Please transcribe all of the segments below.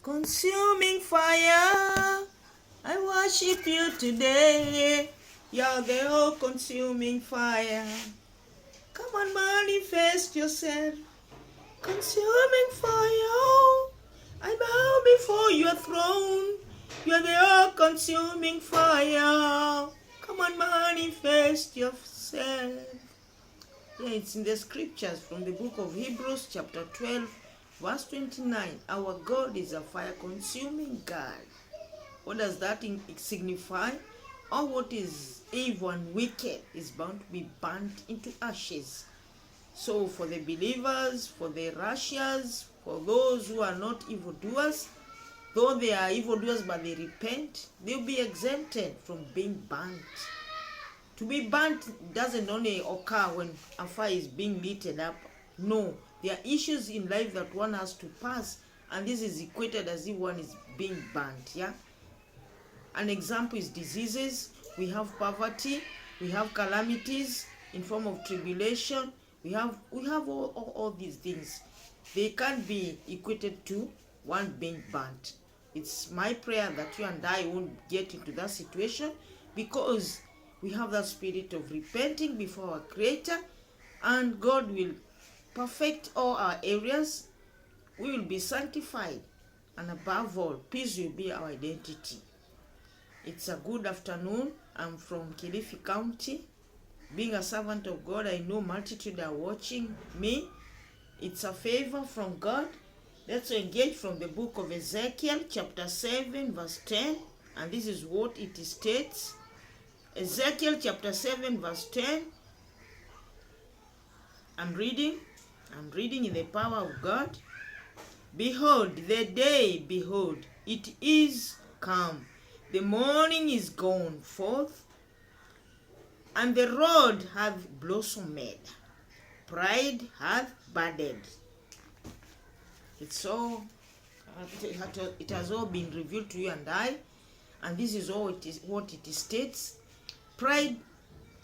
Consuming fire, I worship you today. You're the all-consuming fire. Come on, manifest yourself. Consuming fire, I bow before your throne. You're the all-consuming fire. Come on, manifest yourself. Yeah, it's in the scriptures from the book of Hebrews chapter 12, verse 29. Our God is a fire-consuming God. What does that signify? All what is evil and wicked is bound to be burnt into ashes. So for the believers, for the righteous, for those who are not evildoers, though they are evildoers but they repent, they'll be exempted from being burnt. To be burnt doesn't only occur when a fire is being lit up. No, there are issues in life that one has to pass, and this is equated as if one is being burnt. Yeah. An example is diseases. We have poverty. We have calamities in form of tribulation. We have all these things. They can't be equated to one being burnt. It's my prayer that you and I won't get into that situation, because we have that spirit of repenting before our Creator, and God will perfect all our areas. We will be sanctified, and above all, peace will be our identity. It's a good afternoon. I'm from Kilifi County. Being a servant of God, I know multitude are watching me. It's a favor from God. Let's engage from the book of Ezekiel, chapter 7, verse 10. And this is what it states. Ezekiel chapter 7, verse 10. I'm reading in the power of God. Behold, the day, behold, it is come. The morning is gone forth, and the road hath blossomed. Pride hath budded. It's all, it has all been revealed to you and I, and this is all it is, what it states. Pride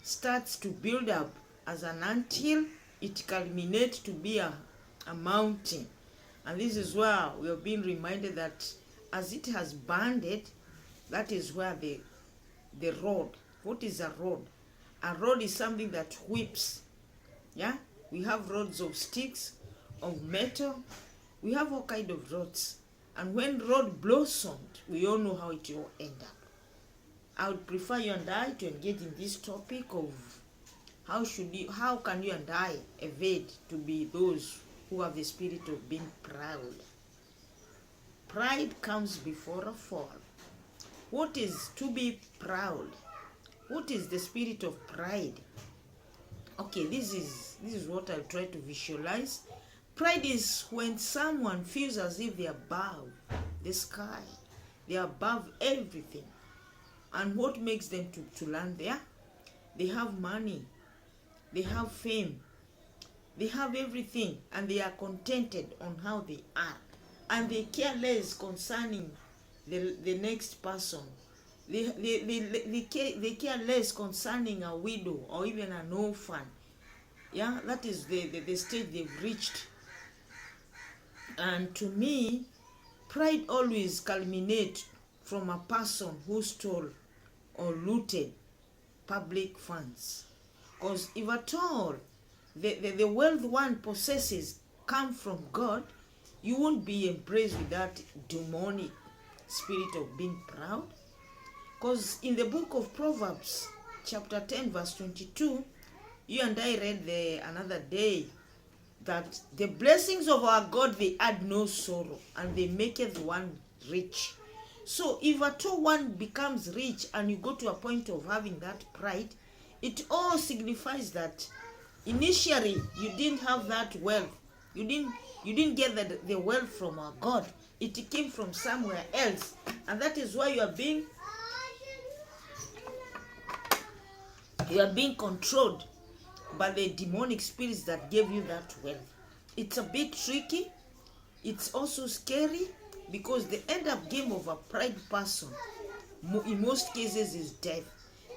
starts to build up as an anthill. It culminates to be a mountain. And this is where we are being reminded that as it has banded, that is where the road. What is a road? A road is something that whips. Yeah? We have rods of sticks, of metal. We have all kind of roads. And when road blossomed, we all know how it will end up. I would prefer you and I to engage in this topic of how can you and I evade to be those who have the spirit of being proud. Pride comes before a fall. What is to be proud? What is the spirit of pride? Okay, this is what I'll try to visualize. Pride is when someone feels as if they're above the sky. They're above everything. And what makes them to land there? They have money. They have fame. They have everything. And they are contented on how they are. And they care less concerning the next person. They care less concerning a widow or even an orphan. Yeah, that is the stage they've reached. And to me, pride always culminates from a person who stole or looted public funds. Because if at all the wealth one possesses come from God, you won't be embraced with that demonic spirit of being proud. Because in the book of Proverbs, chapter 10, verse 22, you and I read another day that the blessings of our God, they add no sorrow, and they maketh one rich. So if at all one becomes rich and you go to a point of having that pride, it all signifies that initially you didn't have that wealth. You didn't get the wealth from our God. It came from somewhere else. And that is why you are being controlled by the demonic spirits that gave you that wealth. It's a bit tricky. It's also scary, because the end up game of a pride person in most cases is death.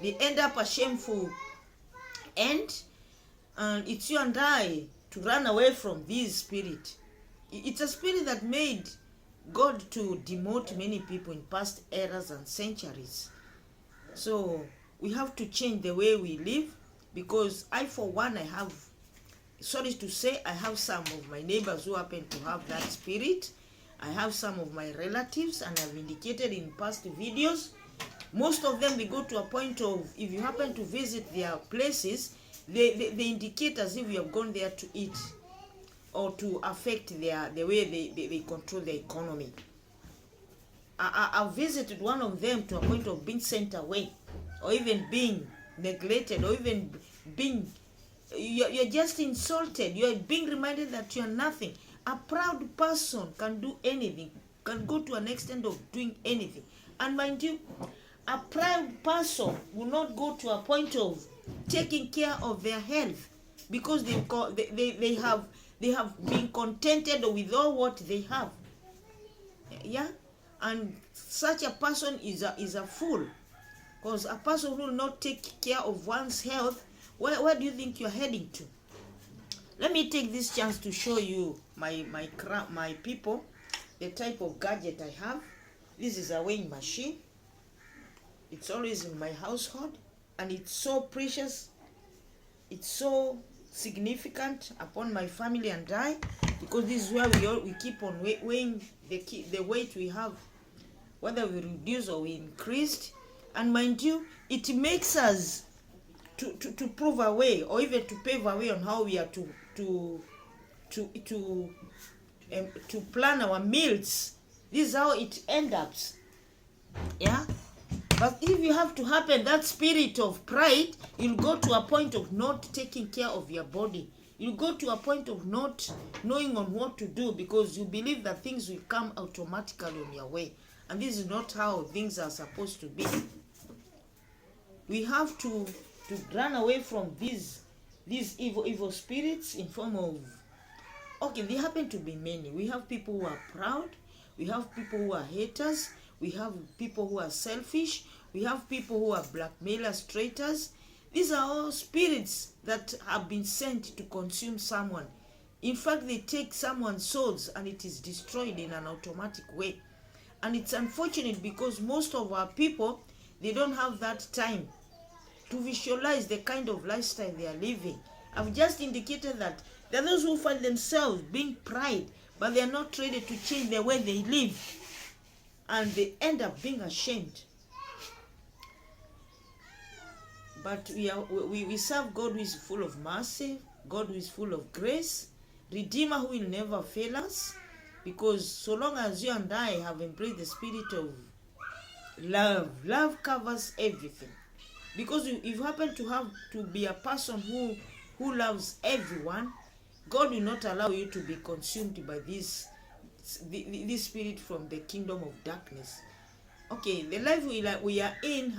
They end up a shameful end, and it's you and I to run away from this spirit. It's a spirit that made God to demote many people in past eras and centuries. So we have to change the way we live, because I, for one, I have, sorry to say, I have some of my neighbors who happen to have that spirit. I have some of my relatives, and I've indicated in past videos, most of them, they go to a point of, if you happen to visit their places, they indicate as if you have gone there to eat or to affect the way they control the economy. I've visited one of them to a point of being sent away, or even being neglected, or even being, you're just insulted. You're being reminded that you're nothing. A proud person can do anything, can go to an extent of doing anything. And mind you, a proud person will not go to a point of taking care of their health, because they have been contented with all what they have. Yeah, and such a person is a fool, because a person who will not take care of one's health, where do you think you're heading to? Let me take this chance to show you my people, the type of gadget I have. This is a weighing machine. It's always in my household, and it's so precious, it's so significant upon my family and I, because this is where we keep on weighing the weight we have, whether we reduce or we increased. And mind you, it makes us to prove a way, or even to pave a way on how we are to plan our meals. This is how it ends up. Yeah. But if you have to happen that spirit of pride, you'll go to a point of not taking care of your body. You'll go to a point of not knowing on what to do, because you believe that things will come automatically on your way. And this is not how things are supposed to be. We have to run away from these evil spirits in form of, okay, they happen to be many. We have people who are proud. We have people who are haters. We have people who are selfish. We have people who are blackmailers, traitors. These are all spirits that have been sent to consume someone. In fact, they take someone's souls and it is destroyed in an automatic way. And it's unfortunate, because most of our people, they don't have that time to visualize the kind of lifestyle they are living. I've just indicated that there are those who find themselves being pride, but they are not ready to change the way they live, and they end up being ashamed. But we serve God who is full of mercy, God who is full of grace, Redeemer who will never fail us, because so long as you and I have embraced the spirit of love, love covers everything. Because if you happen to be a person who loves everyone, God will not allow you to be consumed by this spirit from the kingdom of darkness. Okay, the life we are in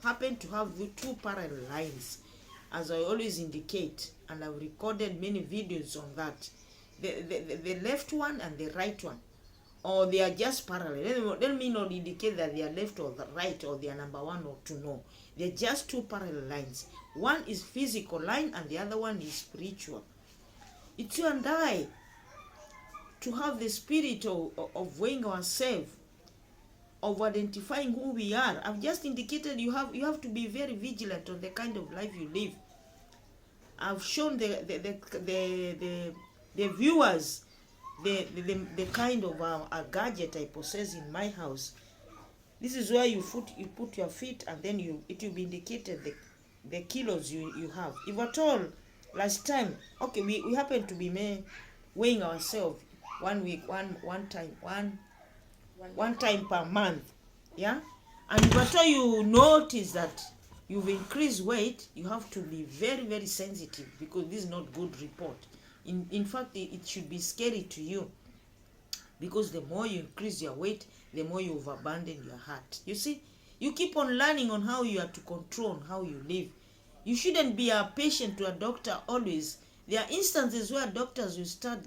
happen to have two parallel lines, as I always indicate, and I've recorded many videos on that. The left one and the right one, or they are just parallel. Let me not indicate that they are left or the right, or they are number one or two. No, they're just two parallel lines. One is physical line and the other one is spiritual. It's you and I to have the spirit of weighing ourselves, of identifying who we are. I've just indicated you have to be very vigilant on the kind of life you live. I've shown the viewers the kind of a gadget I possess in my house. This is where you put your feet, and then it will be indicated the kilos you have. If at all, last time, okay, we happen to be weighing ourselves 1 week, one time per month, yeah. And if at all you notice that you've increased weight, you have to be very, very sensitive, because this is not good report. In fact, it should be scary to you, because the more you increase your weight, the more you've abandoned your heart. You see, you keep on learning on how you are to control how you live. You shouldn't be a patient to a doctor always. There are instances where doctors will start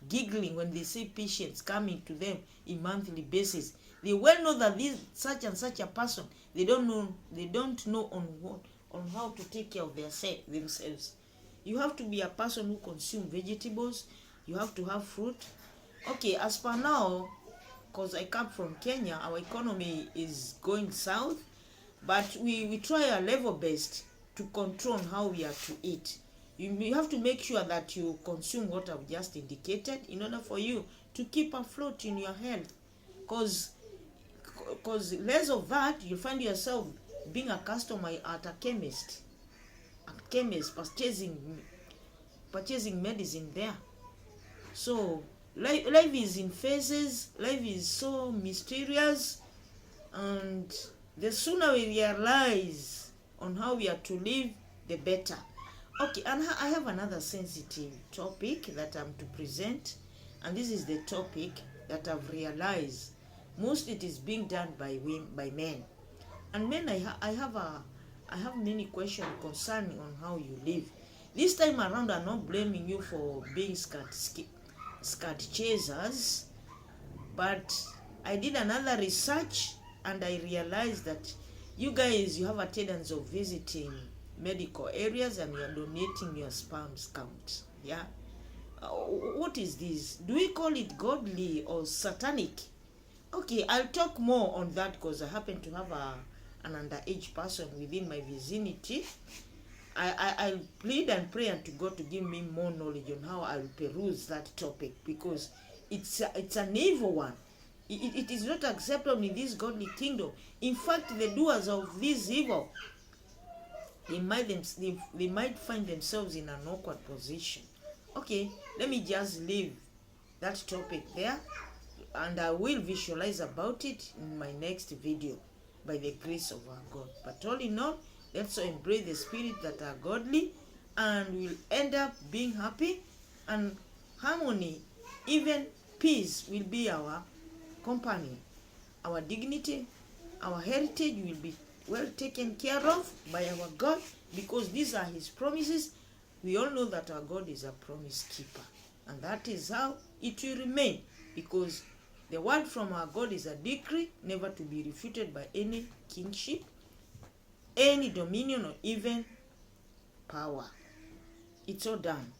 giggling when they see patients coming to them in monthly basis. They well know that this such and such a person, they don't know on how to take care of themselves. You have to be a person who consumes vegetables. You have to have fruit. Okay, as per now, because I come from Kenya, our economy is going south, but we try our level best to control how we are to eat. You have to make sure that you consume what I've just indicated in order for you to keep afloat in your health. Because less of that, you find yourself being a customer at a chemist purchasing medicine there. So life is in phases, life is so mysterious, and the sooner we realize on how we are to live, the better. Okay, and I have another sensitive topic that I'm to present, and this is the topic that I've realized most it is being done by men. And men, I have many questions concerning on how you live. This time around, I'm not blaming you for being skirt chasers, but I did another research and I realized that you guys, you have a tendency of visiting medical areas and you are donating your sperm count. Yeah. What is this? Do we call it godly or satanic? Okay, I'll talk more on that because I happen to have an underage person within my vicinity. I'll plead and pray unto God to give me more knowledge on how I'll peruse that topic, because it's an evil one. It is not acceptable in this godly kingdom. In fact, the doers of this evil, they might find themselves in an awkward position. Okay, let me just leave that topic there, and I will visualize about it in my next video by the grace of our God. But all in all, let's embrace the spirit that are godly, and we'll end up being happy, and harmony, even peace will be our company. Our dignity, our heritage will be well taken care of by our God, because these are his promises. We all know that our God is a promise keeper, and that is how it will remain, because the word from our God is a decree never to be refuted by any kingship, any dominion, or even power. It's all done.